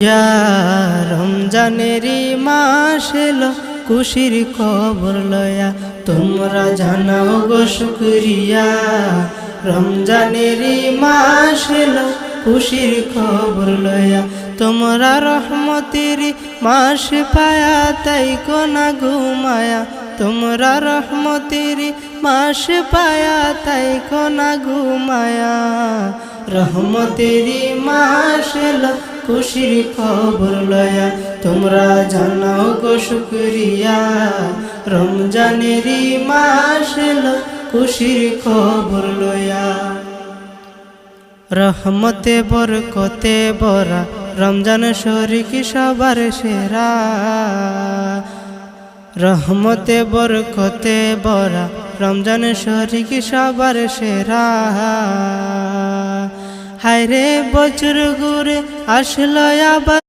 ইয়া রমজানেরই মাস এলো খুশির খবর লয়া তোমরা জানাও গো শুকরিয়া। রমজানেরই মাস এলো খুশির খবর লয়া তোমরা রহমতের মাস পায়া তাই কোনা ঘুমায়া। তোমরা রহমতের মাস পায়া তাই কোনা ঘুমায়া। রহমতেরই মাস এলো খুশির খবর লয়া তোমরা জানাও গো শুকরিয়া। রমজানেরই মাস এলো খুশির খবর লয়া। রহমতে বরকতে বরা রমজান শরীক সবার সেরা। রহমতে বরকতে বরা রমজান শরীক সবার সেরা। হায়রে বছর ঘুরে আসলো আবার